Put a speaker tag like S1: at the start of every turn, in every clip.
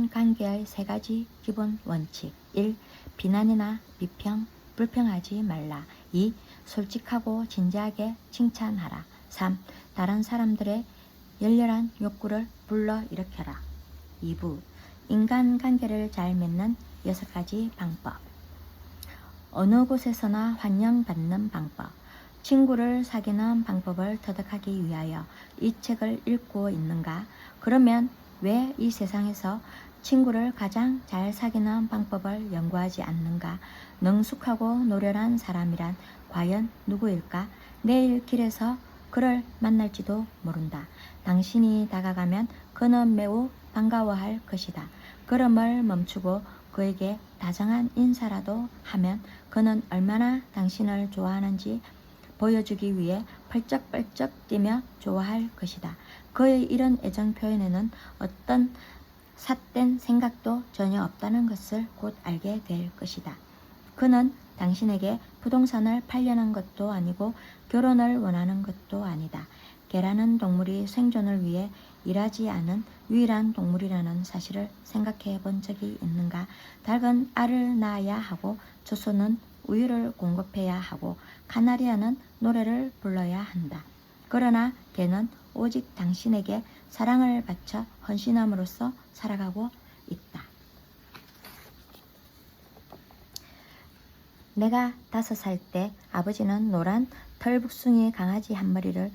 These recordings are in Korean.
S1: 인간관계의 3가지 기본 원칙. 1. 비난이나 비평, 불평하지 말라. 2. 솔직하고 진지하게 칭찬하라. 3. 다른 사람들의 열렬한 욕구를 불러일으켜라. 2부. 인간관계를 잘 맺는 6가지 방법. 어느 곳에서나 환영받는 방법. 친구를 사귀는 방법을 터득하기 위하여 이 책을 읽고 있는가? 그러면 왜 이 세상에서 친구를 가장 잘 사귀는 방법을 연구하지 않는가? 능숙하고 노련한 사람이란 과연 누구일까? 내일 길에서 그를 만날지도 모른다. 당신이 다가가면 그는 매우 반가워할 것이다. 걸음을 멈추고 그에게 다정한 인사라도 하면 그는 얼마나 당신을 좋아하는지 보여주기 위해 펄쩍펄쩍 뛰며 좋아할 것이다. 그의 이런 애정 표현에는 어떤 삿된 생각도 전혀 없다는 것을 곧 알게 될 것이다. 그는 당신에게 부동산을 팔려는 것도 아니고 결혼을 원하는 것도 아니다. 개라는 동물이 생존을 위해 일하지 않은 유일한 동물이라는 사실을 생각해 본 적이 있는가? 닭은 알을 낳아야 하고 조소는 우유를 공급해야 하고 카나리아는 노래를 불러야 한다. 그러나 개는 오직 당신에게 사랑을 바쳐 헌신함으로써 살아가고 있다. 내가 5살 때 아버지는 노란 털북숭이 강아지 한 마리를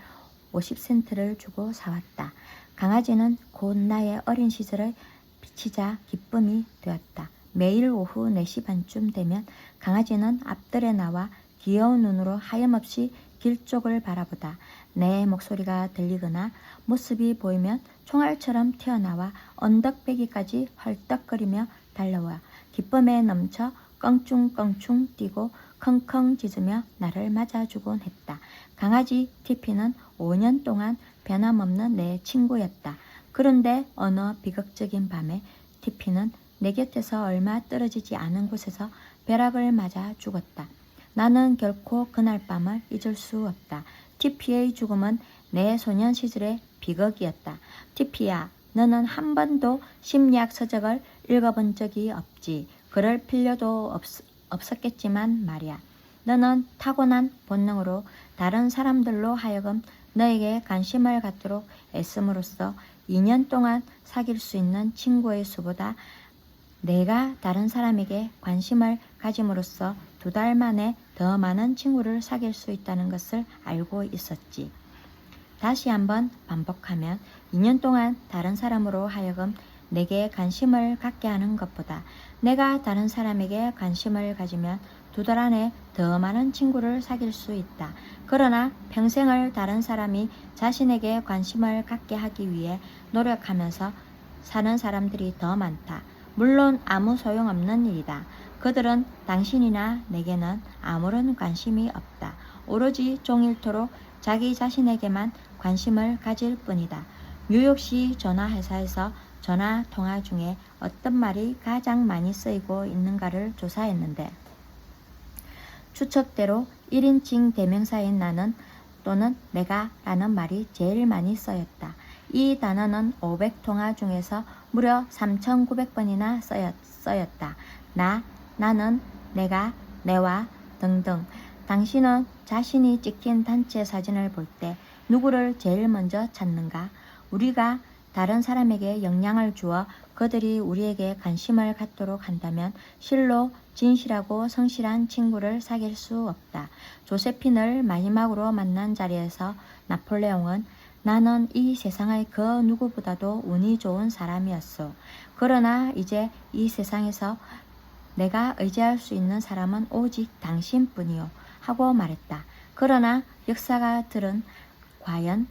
S1: 50센트를 주고 사왔다. 강아지는 곧 나의 어린 시절의 빛이자 기쁨이 되었다. 매일 오후 4시 반쯤 되면 강아지는 앞뜰에 나와 귀여운 눈으로 하염없이 길 쪽을 바라보다 내 목소리가 들리거나 모습이 보이면 총알처럼 튀어나와 언덕배기까지 헐떡거리며 달려와 기쁨에 넘쳐 껑충껑충 뛰고 컹컹 짖으며 나를 맞아주곤 했다. 강아지 티피는 5년 동안 변함없는 내 친구였다. 그런데 어느 비극적인 밤에 티피는 내 곁에서 얼마 떨어지지 않은 곳에서 벼락을 맞아 죽었다. 나는 결코 그날 밤을 잊을 수 없다. 티피의 죽음은 내 소년 시절의 비극이었다. 티피야, 너는 한 번도 심리학 서적을 읽어본 적이 없지. 그럴 필요도 없었겠지만 말이야. 너는 타고난 본능으로 다른 사람들로 하여금 너에게 관심을 갖도록 애씀으로써 2년 동안 사귈 수 있는 친구의 수보다 내가 다른 사람에게 관심을 가짐으로써 2달 만에 더 많은 친구를 사귈 수 있다는 것을 알고 있었지. 다시 한번 반복하면 2년 동안 다른 사람으로 하여금 내게 관심을 갖게 하는 것보다 내가 다른 사람에게 관심을 가지면 2달 안에 더 많은 친구를 사귈 수 있다. 그러나 평생을 다른 사람이 자신에게 관심을 갖게 하기 위해 노력하면서 사는 사람들이 더 많다. 물론 아무 소용없는 일이다. 그들은 당신이나 내게는 아무런 관심이 없다. 오로지 종일토록 자기 자신에게만 관심을 가질 뿐이다. 뉴욕시 전화회사에서 전화 통화 중에 어떤 말이 가장 많이 쓰이고 있는가를 조사했는데 추측대로 1인칭 대명사인 나는 또는 내가 라는 말이 제일 많이 쓰였다. 이 단어는 500통화 중에서 무려 3,900번이나 쓰였다. 나, 나는, 내가, 내와 등등. 당신은 자신이 찍힌 단체 사진을 볼 때 누구를 제일 먼저 찾는가? 우리가 다른 사람에게 영향을 주어 그들이 우리에게 관심을 갖도록 한다면 실로 진실하고 성실한 친구를 사귈 수 없다. 조세핀을 마지막으로 만난 자리에서 나폴레옹은 나는 이 세상의 그 누구보다도 운이 좋은 사람이었소. 그러나 이제 이 세상에서 내가 의지할 수 있는 사람은 오직 당신뿐이요. 하고 말했다. 그러나 역사가들은 과연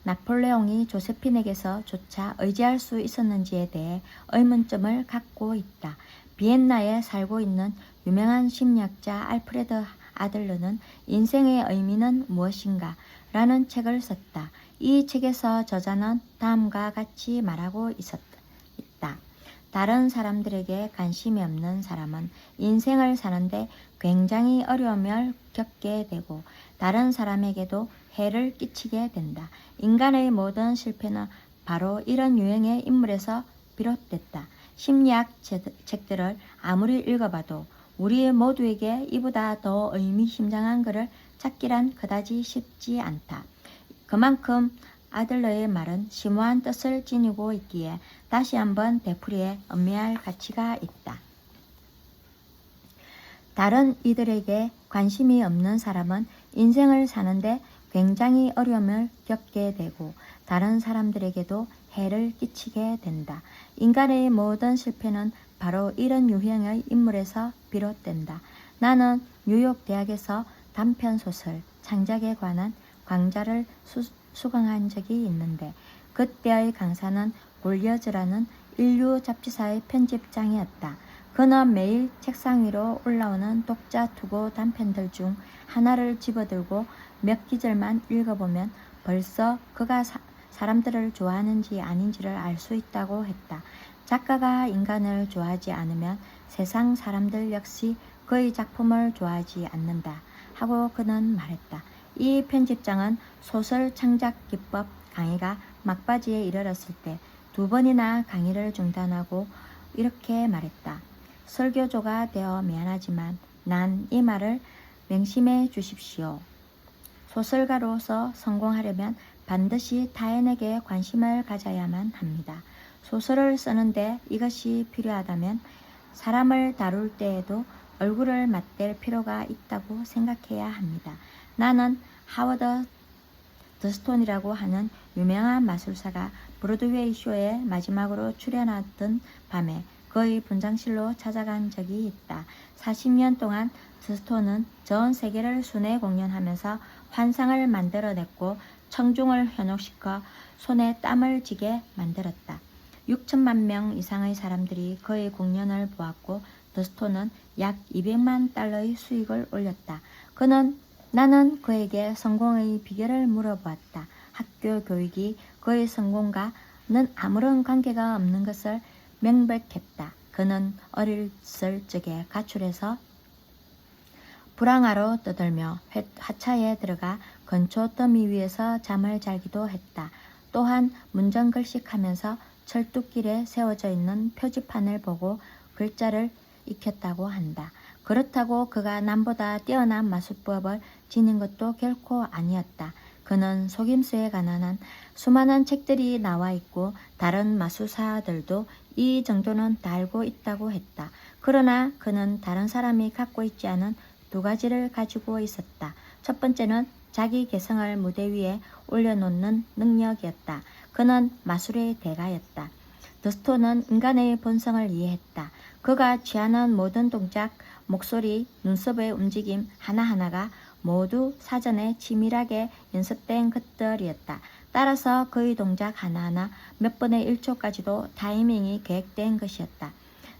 S1: 나폴레옹이 조세핀에게서 조차 의지할 수 있었는지에 대해 의문점을 갖고 있다. 비엔나에 살고 있는 유명한 심리학자 알프레드 아들러는 인생의 의미는 무엇인가? 라는 책을 썼다. 이 책에서 저자는 다음과 같이 말하고 있다. 다른 사람들에게 관심이 없는 사람은 인생을 사는데 굉장히 어려움을 겪게 되고 다른 사람에게도 해를 끼치게 된다. 인간의 모든 실패는 바로 이런 유형의 인물에서 비롯됐다. 심리학 책들을 아무리 읽어봐도 우리 모두에게 이보다 더 의미심장한 글을 찾기란 그다지 쉽지 않다. 그만큼 아들러의 말은 심오한 뜻을 지니고 있기에 다시 한번 되풀이해 음미할 가치가 있다. 다른 이들에게 관심이 없는 사람은 인생을 사는데 굉장히 어려움을 겪게 되고 다른 사람들에게도 해를 끼치게 된다. 인간의 모든 실패는 바로 이런 유형의 인물에서 비롯된다. 나는 뉴욕 대학에서 단편소설 창작에 관한 강좌를 수강한 적이 있는데 그때의 강사는 골리어즈라는 인류 잡지사의 편집장이었다. 그는 매일 책상 위로 올라오는 독자 투고 단편들 중 하나를 집어들고 몇 기절만 읽어보면 벌써 그가 사람들을 좋아하는지 아닌지를 알 수 있다고 했다. 작가가 인간을 좋아하지 않으면 세상 사람들 역시 그의 작품을 좋아하지 않는다 하고 그는 말했다. 이 편집장은 소설 창작 기법 강의가 막바지에 이르렀을 때 2번이나 강의를 중단하고 이렇게 말했다. 설교조가 되어 미안하지만 난 이 말을 명심해 주십시오. 소설가로서 성공하려면 반드시 타인에게 관심을 가져야만 합니다. 소설을 쓰는데 이것이 필요하다면 사람을 다룰 때에도 얼굴을 맞댈 필요가 있다고 생각해야 합니다. 나는 하워드 더스톤이라고 하는 유명한 마술사가 브로드웨이 쇼에 마지막으로 출연하던 밤에 그의 분장실로 찾아간 적이 있다. 40년 동안 더스톤은 전 세계를 순회 공연하면서 환상을 만들어냈고 청중을 현혹시켜 손에 땀을 쥐게 만들었다. 6천만 명 이상의 사람들이 그의 공연을 보았고 더스톤은 약 200만 달러의 수익을 올렸다. 나는 그에게 성공의 비결을 물어보았다. 학교 교육이 그의 성공과는 아무런 관계가 없는 것을 명백했다. 그는 어렸을 적에 가출해서 불황아로 떠들며 하차에 들어가 건초 더미 위에서 잠을 자기도 했다. 또한 문전글식하면서 철뚝길에 세워져 있는 표지판을 보고 글자를 익혔다고 한다. 그렇다고 그가 남보다 뛰어난 마술법을 지닌 것도 결코 아니었다. 그는 속임수에 관한 수많은 책들이 나와 있고 다른 마술사들도 이 정도는 다 알고 있다고 했다. 그러나 그는 다른 사람이 갖고 있지 않은 2가지를 가지고 있었다. 첫 번째는 자기 개성을 무대 위에 올려놓는 능력이었다. 그는 마술의 대가였다. 더스톤은 인간의 본성을 이해했다. 그가 취하는 모든 동작, 목소리, 눈썹의 움직임 하나하나가 모두 사전에 치밀하게 연습된 것들이었다. 따라서 그의 동작 하나하나 몇 분의 1초까지도 타이밍이 계획된 것이었다.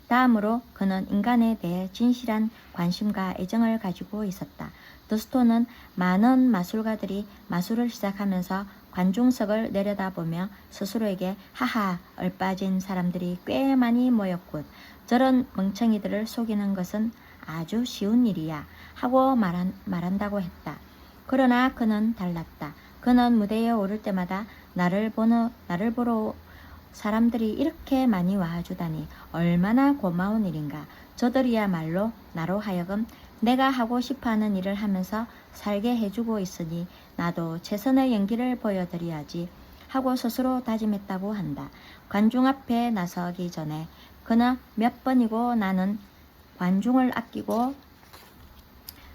S1: 다음으로 그는 인간에 대해 진실한 관심과 애정을 가지고 있었다. 더스톤은 많은 마술가들이 마술을 시작하면서 관중석을 내려다보며 스스로에게 하하 얼빠진 사람들이 꽤 많이 모였군. 저런 멍청이들을 속이는 것은 아주 쉬운 일이야 하고 말한다고 했다. 그러나 그는 달랐다. 그는 무대에 오를 때마다 나를 보러 사람들이 이렇게 많이 와주다니 얼마나 고마운 일인가. 저들이야말로 나로 하여금 내가 하고 싶어하는 일을 하면서 살게 해주고 있으니 나도 최선의 연기를 보여드려야지 하고 스스로 다짐했다고 한다. 관중 앞에 나서기 전에 그는 몇 번이고 나는 관중을 아끼고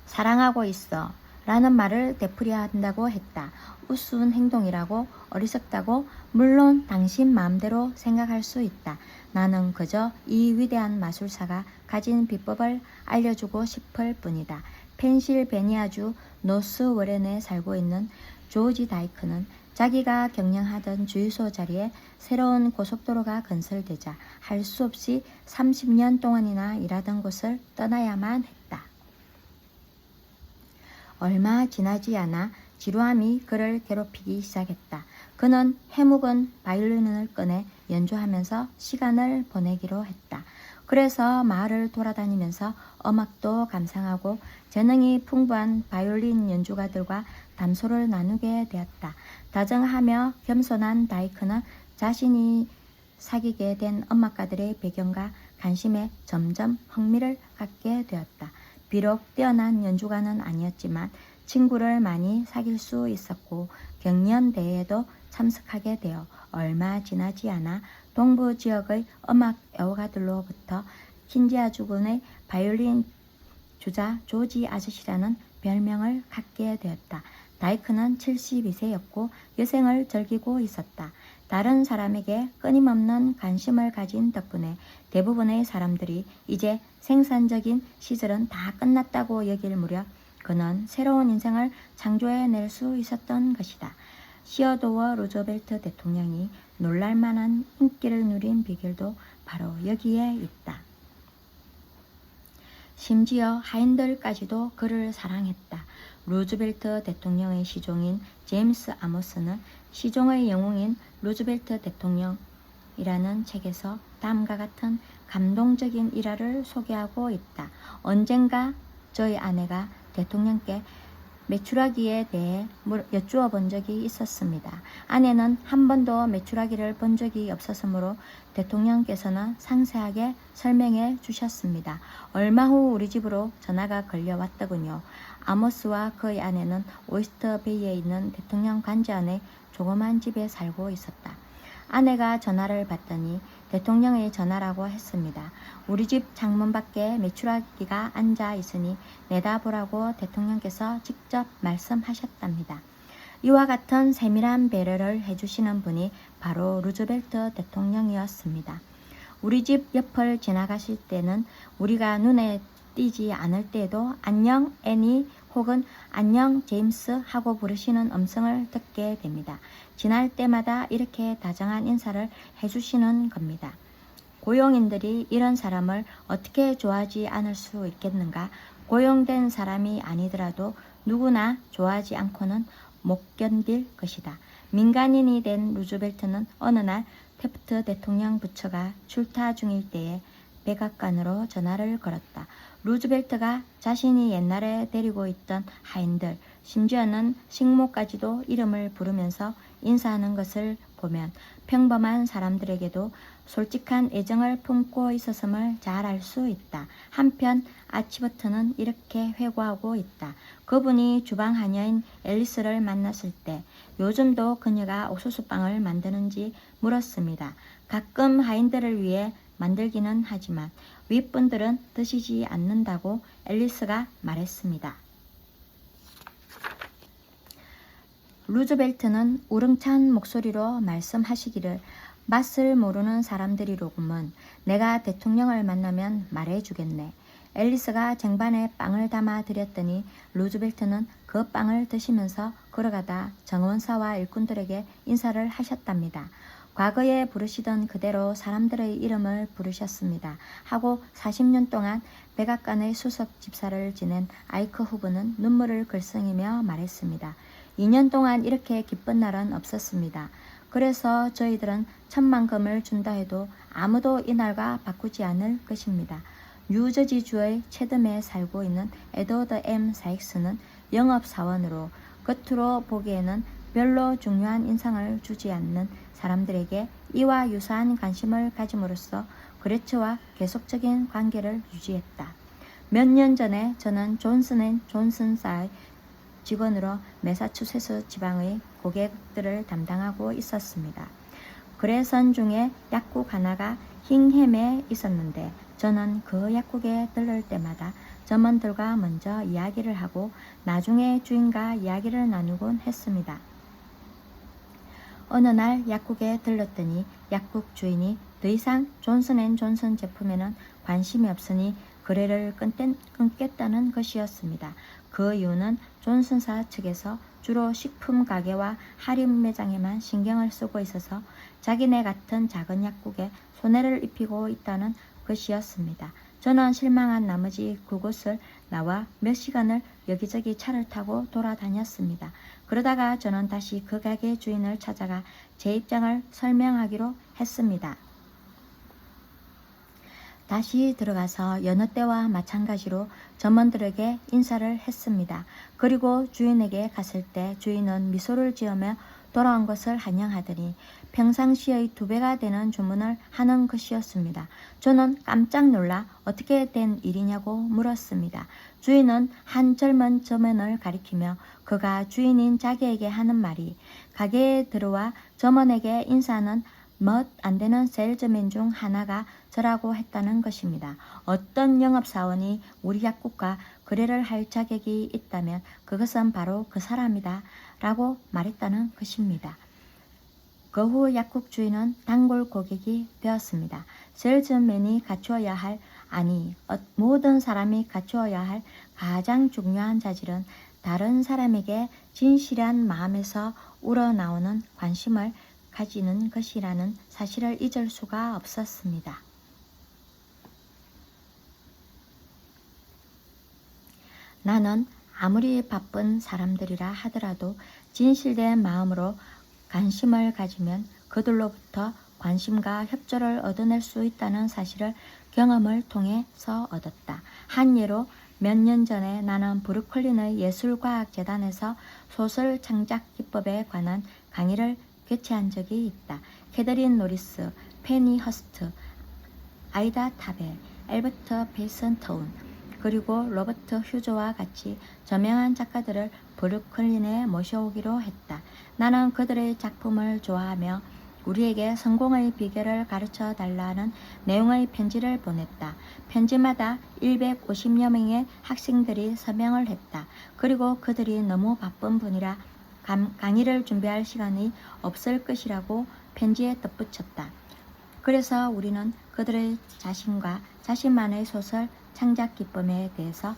S1: 사랑하고 있어 라는 말을 되풀이한다고 했다. 우스운 행동이라고 어리석다고 물론 당신 마음대로 생각할 수 있다. 나는 그저 이 위대한 마술사가 가진 비법을 알려주고 싶을 뿐이다. 펜실베니아주 노스워렌에 살고 있는 조지 다이크는 자기가 경영하던 주유소 자리에 새로운 고속도로가 건설되자 할 수 없이 30년 동안이나 일하던 곳을 떠나야만 했다. 얼마 지나지 않아 지루함이 그를 괴롭히기 시작했다. 그는 해묵은 바이올린을 꺼내 연주하면서 시간을 보내기로 했다. 그래서 마을을 돌아다니면서 음악도 감상하고 재능이 풍부한 바이올린 연주가들과 담소를 나누게 되었다. 다정하며 겸손한 다이크는 자신이 사귀게 된 음악가들의 배경과 관심에 점점 흥미를 갖게 되었다. 비록 뛰어난 연주가는 아니었지만 친구를 많이 사귈 수 있었고 경연대회에도 참석하게 되어 얼마 지나지 않아 동부 지역의 음악 애호가들로부터 킨지아 주군의 바이올린 주자 조지 아저씨라는 별명을 갖게 되었다. 다이크는 72세였고 여생을 즐기고 있었다. 다른 사람에게 끊임없는 관심을 가진 덕분에 대부분의 사람들이 이제 생산적인 시절은 다 끝났다고 여길 무렵 그는 새로운 인생을 창조해낼 수 있었던 것이다. 시어도어 루즈벨트 대통령이 놀랄만한 인기를 누린 비결도 바로 여기에 있다. 심지어 하인들까지도 그를 사랑했다. 루즈벨트 대통령의 시종인 제임스 아모스는 시종의 영웅인 루즈벨트 대통령이라는 책에서 다음과 같은 감동적인 일화를 소개하고 있다. 언젠가 저희 아내가 대통령께 메추라기에 대해 여쭈어 본 적이 있었습니다. 아내는 한 번도 메추라기를 본 적이 없었으므로 대통령께서는 상세하게 설명해 주셨습니다. 얼마 후 우리 집으로 전화가 걸려왔더군요. 아모스와 그의 아내는 오이스터 베이에 있는 대통령 관저 안에 조그만 집에 살고 있었다. 아내가 전화를 받더니 대통령의 전화라고 했습니다. 우리 집 창문 밖에 메추라기가 앉아 있으니 내다보라고 대통령께서 직접 말씀하셨답니다. 이와 같은 세밀한 배려를 해주시는 분이 바로 루즈벨트 대통령이었습니다. 우리 집 옆을 지나가실 때는 우리가 눈에 띄지 않을 때에도 안녕 애니 혹은 안녕 제임스 하고 부르시는 음성을 듣게 됩니다. 지날 때마다 이렇게 다정한 인사를 해주시는 겁니다. 고용인들이 이런 사람을 어떻게 좋아하지 않을 수 있겠는가? 고용된 사람이 아니더라도 누구나 좋아하지 않고는 못 견딜 것이다. 민간인이 된 루즈벨트는 어느 날 태프트 대통령 부처가 출타 중일 때에 백악관으로 전화를 걸었다. 루즈벨트가 자신이 옛날에 데리고 있던 하인들, 심지어는 식모까지도 이름을 부르면서 인사하는 것을 보면 평범한 사람들에게도 솔직한 애정을 품고 있었음을 잘 알 수 있다. 한편 아치버트는 이렇게 회고하고 있다. 그분이 주방 하녀인 앨리스를 만났을 때 요즘도 그녀가 옥수수빵을 만드는지 물었습니다. 가끔 하인들을 위해 만들기는 하지만 윗분들은 드시지 않는다고 앨리스가 말했습니다. 루즈벨트는 우렁찬 목소리로 말씀하시기를 맛을 모르는 사람들이로구먼. 내가 대통령을 만나면 말해주겠네. 앨리스가 쟁반에 빵을 담아 드렸더니 루즈벨트는 그 빵을 드시면서 걸어가다 정원사와 일꾼들에게 인사를 하셨답니다. 과거에 부르시던 그대로 사람들의 이름을 부르셨습니다. 하고 40년 동안 백악관의 수석 집사를 지낸 아이크 후보는 눈물을 글썽이며 말했습니다. 2년 동안 이렇게 기쁜 날은 없었습니다. 그래서 저희들은 10,000금을 준다 해도 아무도 이 날과 바꾸지 않을 것입니다. 뉴저지주의 채덤에 살고 있는 에드워드 M. 사익스는 영업사원으로 겉으로 보기에는 별로 중요한 인상을 주지 않는 사람들에게 이와 유사한 관심을 가짐으로써 그레츠와 계속적인 관계를 유지했다. 몇 년 전에 저는 존슨앤존슨사의 직원으로 매사추세츠 지방의 고객들을 담당하고 있었습니다. 거래선 중에 약국 하나가 힝햄에 있었는데 저는 그 약국에 들를 때마다 점원들과 먼저 이야기를 하고 나중에 주인과 이야기를 나누곤 했습니다. 어느 날 약국에 들렀더니 약국 주인이 더 이상 존슨앤존슨 제품에는 관심이 없으니 거래를 끊겠다는 것이었습니다. 그 이유는 존슨사 측에서 주로 식품 가게와 할인 매장에만 신경을 쓰고 있어서 자기네 같은 작은 약국에 손해를 입히고 있다는 것이었습니다. 저는 실망한 나머지 그곳을 나와 몇 시간을 여기저기 차를 타고 돌아다녔습니다. 그러다가 저는 다시 그 가게 주인을 찾아가 제 입장을 설명하기로 했습니다. 다시 들어가서 여느 때와 마찬가지로 점원들에게 인사를 했습니다. 그리고 주인에게 갔을 때 주인은 미소를 지으며 돌아온 것을 환영하더니 평상시의 2배가 되는 주문을 하는 것이었습니다. 저는 깜짝 놀라 어떻게 된 일이냐고 물었습니다. 주인은 한 젊은 점원을 가리키며 그가 주인인 자기에게 하는 말이 가게에 들어와 점원에게 인사하는 멋 안되는 세일즈맨 중 하나가 저라고 했다는 것입니다. 어떤 영업사원이 우리 약국과 거래를 할 자격이 있다면 그것은 바로 그 사람이다 라고 말했다는 것입니다. 그 후 약국 주인은 단골 고객이 되었습니다. 세일즈맨이 갖추어야 할, 아니 모든 사람이 갖추어야 할 가장 중요한 자질은 다른 사람에게 진실한 마음에서 우러나오는 관심을 가지는 것이라는 사실을 잊을 수가 없었습니다. 나는 아무리 바쁜 사람들이라 하더라도 진실된 마음으로 관심을 가지면 그들로부터 관심과 협조를 얻어낼 수 있다는 사실을 경험을 통해서 얻었다. 한 예로 몇 년 전에 나는 브루클린의 예술과학재단에서 소설 창작 기법에 관한 강의를 개최한 적이 있다. 캐더린 노리스, 페니 허스트, 아이다 타벨, 엘버트 페이슨타운, 그리고 로버트 휴즈와 같이 저명한 작가들을 브루클린에 모셔오기로 했다. 나는 그들의 작품을 좋아하며 우리에게 성공의 비결을 가르쳐 달라는 내용의 편지를 보냈다. 편지마다 150여 명의 학생들이 서명을 했다. 그리고 그들이 너무 바쁜 분이라 강의를 준비할 시간이 없을 것이라고 편지에 덧붙였다. 그래서 우리는 그들의 자신과 자신만의 소설 창작 기법에 대해서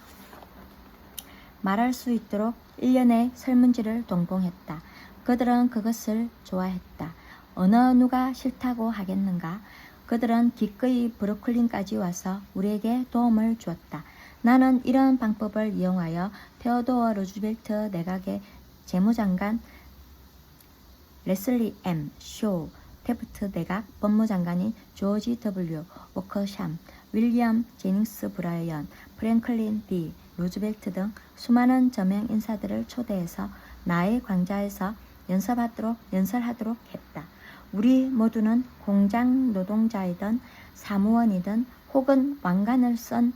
S1: 말할 수 있도록 1년의 설문지를 동봉했다. 그들은 그것을 좋아했다. 어느 누가 싫다고 하겠는가? 그들은 기꺼이 브루클린까지 와서 우리에게 도움을 주었다. 나는 이런 방법을 이용하여 테오도어 루즈벨트 내각의 재무장관, 레슬리 M. 쇼, 태프트 내각 법무장관인 조지 W. 워커샴, 윌리엄 제닝스 브라이언, 프랭클린 D. 루즈벨트 등 수많은 저명 인사들을 초대해서 나의 광자에서 연설하도록 했다. 우리 모두는 공장 노동자이든 사무원이든 혹은 왕관을 쓴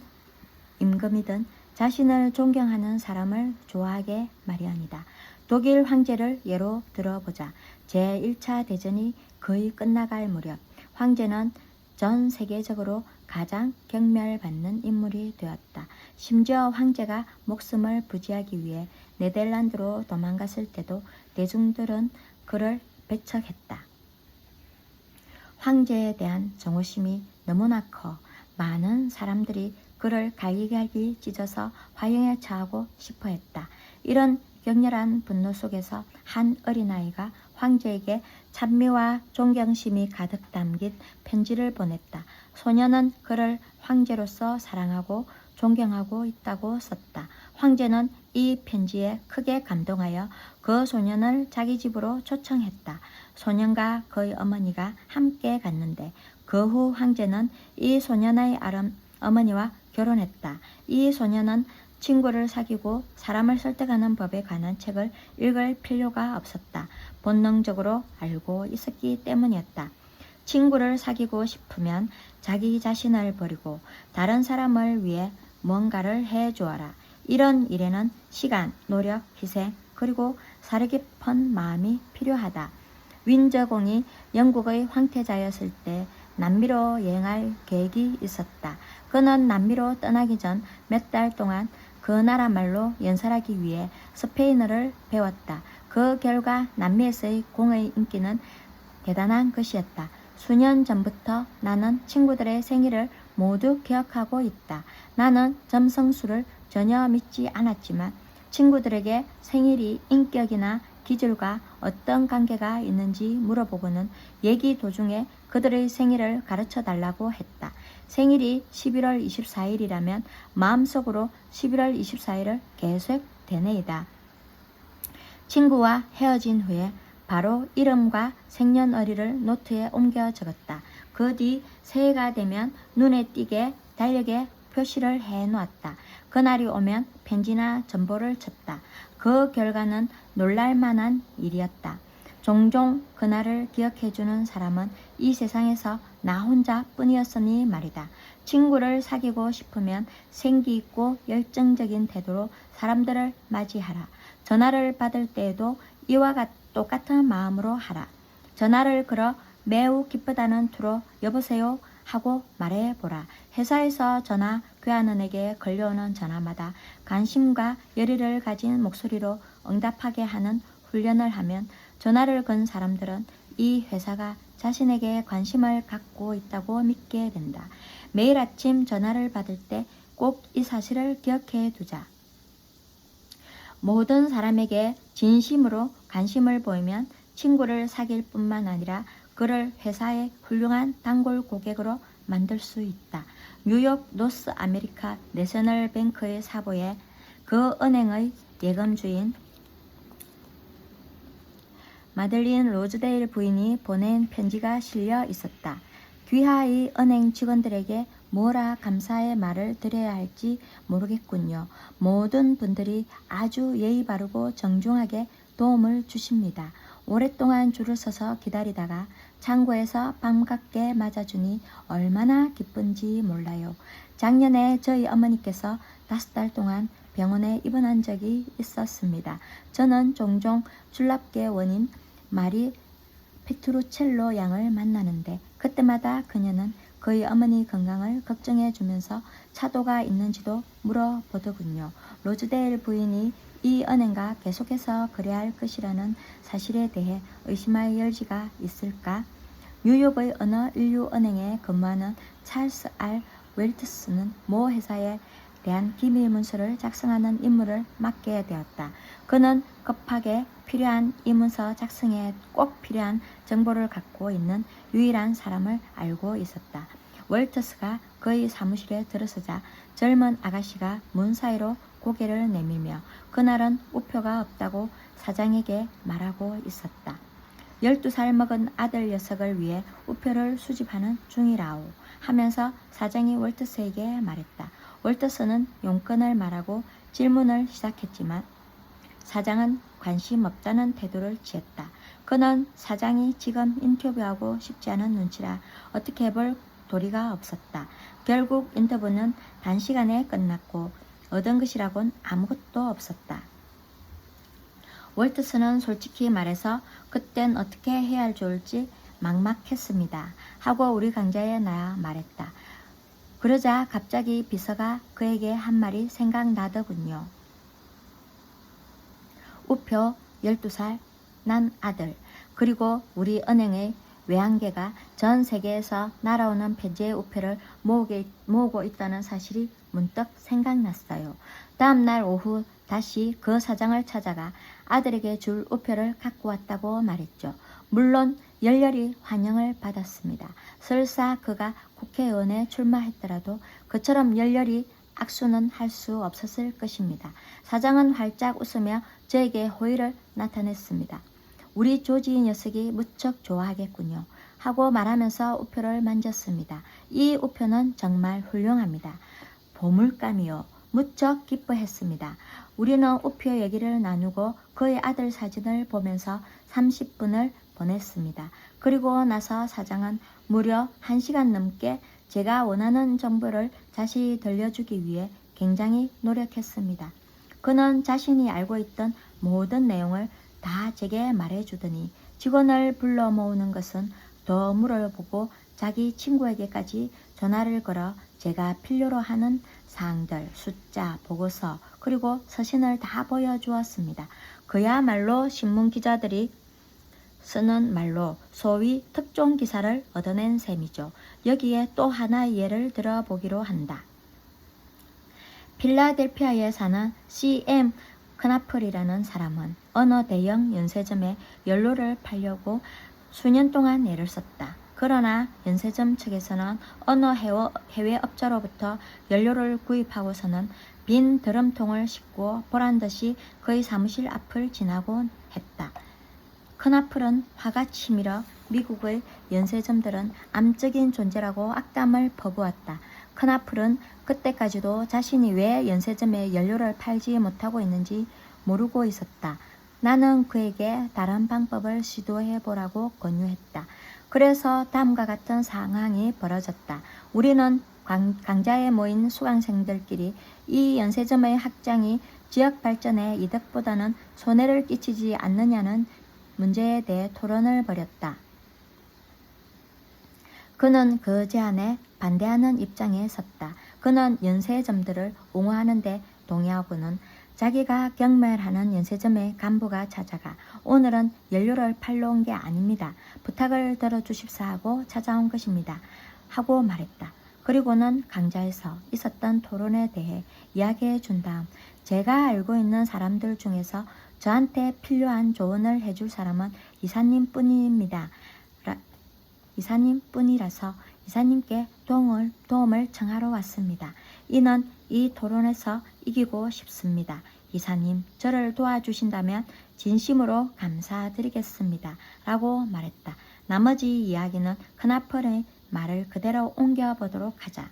S1: 임금이든 자신을 존경하는 사람을 좋아하게 마련이다. 독일 황제를 예로 들어보자. 제1차 대전이 거의 끝나갈 무렵 황제는 전 세계적으로 가장 경멸받는 인물이 되었다. 심지어 황제가 목숨을 부지하기 위해 네덜란드로 도망갔을 때도 대중들은 그를 배척했다. 황제에 대한 정오심이 너무나 커 많은 사람들이 그를 갈기갈기 찢어서 화형에 처하고 싶어 했다. 이런 격렬한 분노 속에서 한 어린아이가 황제에게 찬미와 존경심이 가득 담긴 편지를 보냈다. 소녀는 그를 황제로서 사랑하고 존경하고 있다고 썼다. 황제는 이 편지에 크게 감동하여 그 소년을 자기 집으로 초청했다. 소년과 그의 어머니가 함께 갔는데 그 후 황제는 이 소년의 어머니와 결혼했다. 이 소년은 친구를 사귀고 사람을 설득하는 법에 관한 책을 읽을 필요가 없었다. 본능적으로 알고 있었기 때문이었다. 친구를 사귀고 싶으면 자기 자신을 버리고 다른 사람을 위해 뭔가를 해주어라. 이런 일에는 시간, 노력, 희생, 그리고 사려 깊은 마음이 필요하다. 윈저공이 영국의 황태자였을 때 남미로 여행할 계획이 있었다. 그는 남미로 떠나기 전 몇 달 동안 그 나라 말로 연설하기 위해 스페인어를 배웠다. 그 결과 남미에서의 공의 인기는 대단한 것이었다. 수년 전부터 나는 친구들의 생일을 모두 기억하고 있다. 나는 점성술을 전혀 믿지 않았지만 친구들에게 생일이 인격이나 기질과 어떤 관계가 있는지 물어보고는 얘기 도중에 그들의 생일을 가르쳐 달라고 했다. 생일이 11월 24일이라면 마음속으로 11월 24일을 계속 되뇌이다. 친구와 헤어진 후에 바로 이름과 생년월일을 노트에 옮겨 적었다. 그 뒤 새해가 되면 눈에 띄게 달력에 표시를 해놓았다. 그날이 오면 편지나 전보를 쳤다. 그 결과는 놀랄만한 일이었다. 종종 그날을 기억해주는 사람은 이 세상에서 나 혼자뿐이었으니 말이다. 친구를 사귀고 싶으면 생기 있고 열정적인 태도로 사람들을 맞이하라. 전화를 받을 때에도 이와 똑같은 마음으로 하라. 전화를 걸어 매우 기쁘다는 투로 여보세요 하고 말해보라. 회사에서 전화 교환원에게 걸려오는 전화마다 관심과 열의를 가진 목소리로 응답하게 하는 훈련을 하면 전화를 건 사람들은 이 회사가 자신에게 관심을 갖고 있다고 믿게 된다. 매일 아침 전화를 받을 때 꼭 이 사실을 기억해 두자. 모든 사람에게 진심으로 관심을 보이면 친구를 사귈 뿐만 아니라 그를 회사의 훌륭한 단골 고객으로 만들 수 있다. 뉴욕 노스 아메리카 내셔널 뱅크의 사보에 그 은행의 예금주인 마들린 로즈데일 부인이 보낸 편지가 실려 있었다. 귀하의 은행 직원들에게 뭐라 감사의 말을 드려야 할지 모르겠군요. 모든 분들이 아주 예의 바르고 정중하게 도움을 주십니다. 오랫동안 줄을 서서 기다리다가 창고에서 반갑게 맞아주니 얼마나 기쁜지 몰라요. 작년에 저희 어머니께서 5달 동안 병원에 입원한 적이 있었습니다. 저는 종종 줄납계 원인 마리 페트루첼로 양을 만나는데 그때마다 그녀는 그의 어머니 건강을 걱정해 주면서 차도가 있는지도 물어보더군요. 로즈데일 부인이 이 은행과 계속해서 거래할 것이라는 사실에 대해 의심할 여지가 있을까? 뉴욕의 어느 인류은행에 근무하는 찰스 R. 웰트스는 모 회사에 대한 기밀 문서를 작성하는 임무를 맡게 되었다. 그는 급하게 필요한 이 문서 작성에 꼭 필요한 정보를 갖고 있는 유일한 사람을 알고 있었다. 월터스가 그의 사무실에 들어서자 젊은 아가씨가 문 사이로 고개를 내밀며 그날은 우표가 없다고 사장에게 말하고 있었다. 12살 먹은 아들 녀석을 위해 우표를 수집하는 중이라오 하면서 사장이 월터스에게 말했다. 월터스는 용건을 말하고 질문을 시작했지만 사장은 관심 없다는 태도를 취했다. 그는 사장이 지금 인터뷰하고 싶지 않은 눈치라 어떻게 해볼 도리가 없었다. 결국 인터뷰는 단시간에 끝났고 얻은 것이라곤 아무것도 없었다. 월트스는 솔직히 말해서 그땐 어떻게 해야 좋을지 막막했습니다. 하고 우리 강자에 나야 말했다. 그러자 갑자기 비서가 그에게 한 말이 생각나더군요. 우표 12살 난 아들 그리고 우리 은행의 외환계가 전 세계에서 날아오는 폐지의 우표를 모으고 있다는 사실이 문득 생각났어요. 다음날 오후 다시 그 사장을 찾아가 아들에게 줄 우표를 갖고 왔다고 말했죠. 물론 열렬히 환영을 받았습니다. 설사 그가 국회의원에 출마했더라도 그처럼 열렬히 악수는 할 수 없었을 것입니다. 사장은 활짝 웃으며 저에게 호의를 나타냈습니다. 우리 조지 녀석이 무척 좋아하겠군요. 하고 말하면서 우표를 만졌습니다. 이 우표는 정말 훌륭합니다. 보물감이요. 무척 기뻐했습니다. 우리는 우표 얘기를 나누고 그의 아들 사진을 보면서 30분을 보냈습니다. 그리고 나서 사장은 무려 1시간 넘게 제가 원하는 정보를 다시 들려주기 위해 굉장히 노력했습니다. 그는 자신이 알고 있던 모든 내용을 다 제게 말해주더니 직원을 불러 모으는 것은 더 물어보고 자기 친구에게까지 전화를 걸어 제가 필요로 하는 사항들, 숫자, 보고서, 그리고 서신을 다 보여주었습니다. 그야말로 신문 기자들이 쓰는 말로 소위 특종 기사를 얻어낸 셈이죠. 여기에 또 하나의 예를 들어보기로 한다. 필라델피아에 사는 C.M. 크나플이라는 사람은 어느 대형 연쇄점에 연료를 팔려고 수년 동안 애를 썼다. 그러나 연쇄점 측에서는 어느 해외 업자로부터 연료를 구입하고서는 빈 드럼통을 싣고 보란듯이 그의 사무실 앞을 지나곤 했다. 크나플은 화가 치밀어 미국의 연쇄점들은 암적인 존재라고 악담을 퍼부었다. 크나플은 그때까지도 자신이 왜 연쇄점에 연료를 팔지 못하고 있는지 모르고 있었다. 나는 그에게 다른 방법을 시도해 보라고 권유했다. 그래서 다음과 같은 상황이 벌어졌다. 우리는 강좌에 모인 수강생들끼리 이 연세점의 확장이 지역 발전에 이득보다는 손해를 끼치지 않느냐는 문제에 대해 토론을 벌였다. 그는 그 제안에 반대하는 입장에 섰다. 그는 연세점들을 옹호하는데 동의하고는 자기가 경멸하는 연세점의 간부가 찾아가 오늘은 연료를 팔러 온 게 아닙니다. 부탁을 들어주십사 하고 찾아온 것입니다. 하고 말했다. 그리고는 강좌에서 있었던 토론에 대해 이야기해 준 다음 제가 알고 있는 사람들 중에서 저한테 필요한 조언을 해줄 사람은 이사님 뿐이라서 이사님께 도움을 청하러 왔습니다. 이는 이 토론에서 이기고 싶습니다. 이사님, 저를 도와주신다면 진심으로 감사드리겠습니다. 라고 말했다. 나머지 이야기는 크나플의 말을 그대로 옮겨보도록 하자.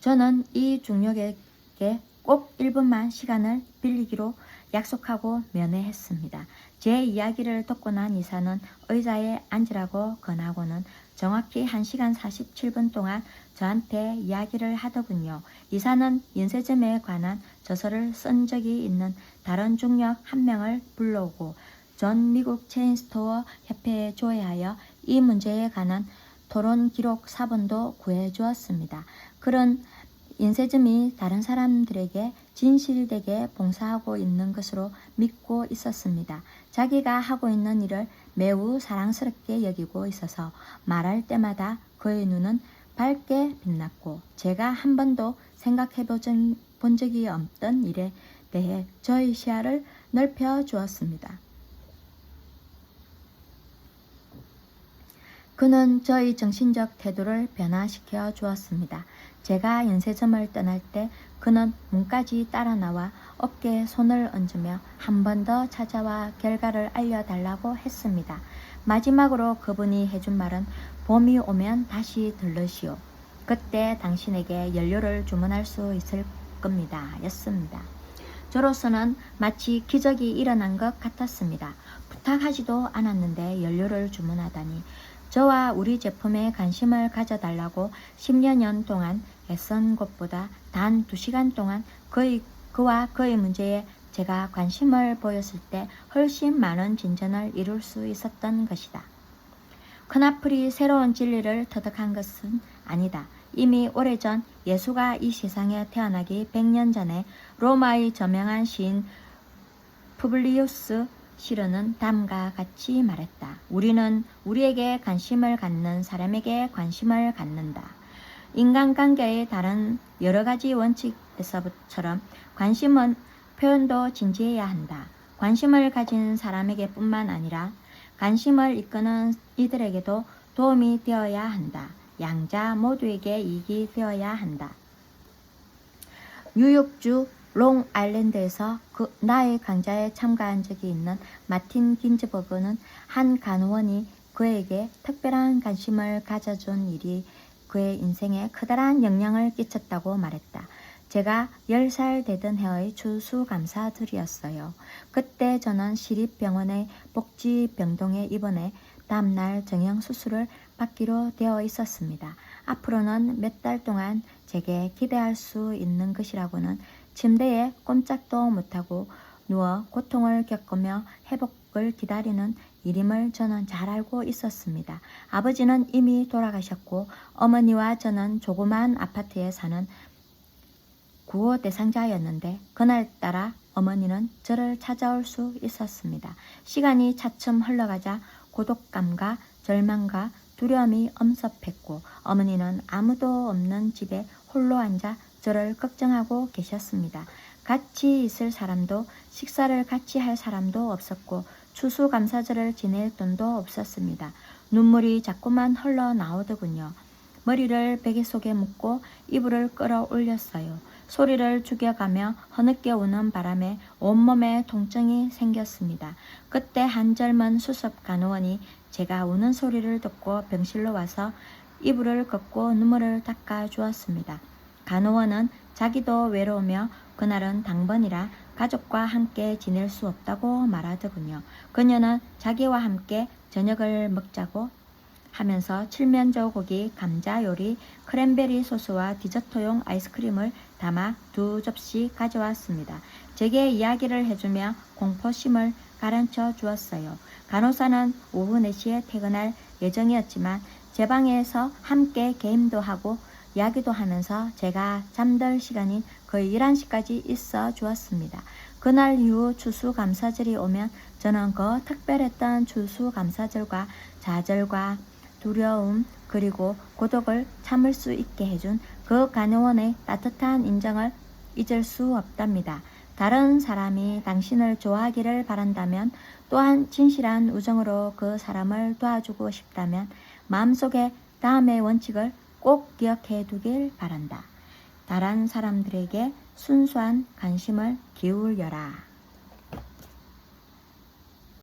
S1: 저는 이 중력에게 꼭 1분만 시간을 빌리기로 약속하고 면회했습니다. 제 이야기를 듣고 난 이사는 의자에 앉으라고 권하고는 정확히 1시간 47분 동안 저한테 이야기를 하더군요. 이사는 연세점에 관한 저서를 쓴 적이 있는 다른 중력 한 명을 불러오고 전 미국 체인스토어 협회에 조회하여 이 문제에 관한 토론 기록 사본도 구해주었습니다. 그런 연세점이 다른 사람들에게 진실되게 봉사하고 있는 것으로 믿고 있었습니다. 자기가 하고 있는 일을 매우 사랑스럽게 여기고 있어서 말할 때마다 그의 눈은 밝게 빛났고 제가 한 번도 생각해 본 적이 없던 일에 대해 저의 시야를 넓혀 주었습니다. 그는 저의 정신적 태도를 변화시켜 주었습니다. 제가 연세점을 떠날 때 그는 문까지 따라 나와 어깨에 손을 얹으며 한 번 더 찾아와 결과를 알려달라고 했습니다. 마지막으로 그분이 해준 말은 봄이 오면 다시 들르시오. 그때 당신에게 연료를 주문할 수 있을 겁니다. 였습니다. 저로서는 마치 기적이 일어난 것 같았습니다. 부탁하지도 않았는데 연료를 주문하다니 저와 우리 제품에 관심을 가져달라고 10여 년 동안 애쓴 것보다 단 2시간 동안 그와 그의 문제에 제가 관심을 보였을 때 훨씬 많은 진전을 이룰 수 있었던 것이다. 크나플이 새로운 진리를 터득한 것은 아니다. 이미 오래전 예수가 이 세상에 태어나기 100년 전에 로마의 저명한 시인 푸블리우스 시르는 다음과 같이 말했다. 우리는 우리에게 관심을 갖는 사람에게 관심을 갖는다. 인간관계의 다른 여러 가지 원칙에서처럼 관심은 표현도 진지해야 한다. 관심을 가진 사람에게 뿐만 아니라 관심을 이끄는 이들에게도 도움이 되어야 한다. 양자 모두에게 이익이 되어야 한다. 뉴욕주 롱아일랜드에서 나의 강좌에 참가한 적이 있는 마틴 긴즈버그는 한 간호원이 그에게 특별한 관심을 가져준 일이 그의 인생에 커다란 영향을 끼쳤다고 말했다. 제가 10살 되던 해의 추수감사들이었어요. 그때 저는 시립병원의 복지병동에 입원해 다음날 정형수술을 받기로 되어 있었습니다. 앞으로는 몇 달 동안 제게 기대할 수 있는 것이라고는 침대에 꼼짝도 못하고 누워 고통을 겪으며 회복을 기다리는 일임을 저는 잘 알고 있었습니다. 아버지는 이미 돌아가셨고 어머니와 저는 조그마한 아파트에 사는 구호 대상자였는데 그날따라 어머니는 저를 찾아올 수 있었습니다. 시간이 차츰 흘러가자 고독감과 절망과 두려움이 엄습했고 어머니는 아무도 없는 집에 홀로 앉아 저를 걱정하고 계셨습니다. 같이 있을 사람도 식사를 같이 할 사람도 없었고 추수감사절을 지낼 돈도 없었습니다. 눈물이 자꾸만 흘러나오더군요. 머리를 베개 속에 묻고 이불을 끌어올렸어요. 소리를 죽여가며 흐느껴 우는 바람에 온몸에 통증이 생겼습니다. 그때 한 젊은 수습 간호원이 제가 우는 소리를 듣고 병실로 와서 이불을 걷고 눈물을 닦아 주었습니다. 간호원은 자기도 외로우며 그날은 당번이라 가족과 함께 지낼 수 없다고 말하더군요. 그녀는 자기와 함께 저녁을 먹자고 하면서 칠면조고기, 감자 요리, 크랜베리 소스와 디저트용 아이스크림을 담아 2접시 가져왔습니다. 제게 이야기를 해주며 공포심을 가라앉혀 주었어요. 간호사는 오후 4시에 퇴근할 예정이었지만 제 방에서 함께 게임도 하고 이야기도 하면서 제가 잠들 시간인 거의 11시까지 있어 주었습니다. 그날 이후 추수감사절이 오면 저는 그 특별했던 추수감사절과 좌절과 두려움 그리고 고독을 참을 수 있게 해준 그 간호원의 따뜻한 인정을 잊을 수 없답니다. 다른 사람이 당신을 좋아하기를 바란다면 또한 진실한 우정으로 그 사람을 도와주고 싶다면 마음속에 다음의 원칙을 꼭 기억해 두길 바란다. 다른 사람들에게 순수한 관심을 기울여라.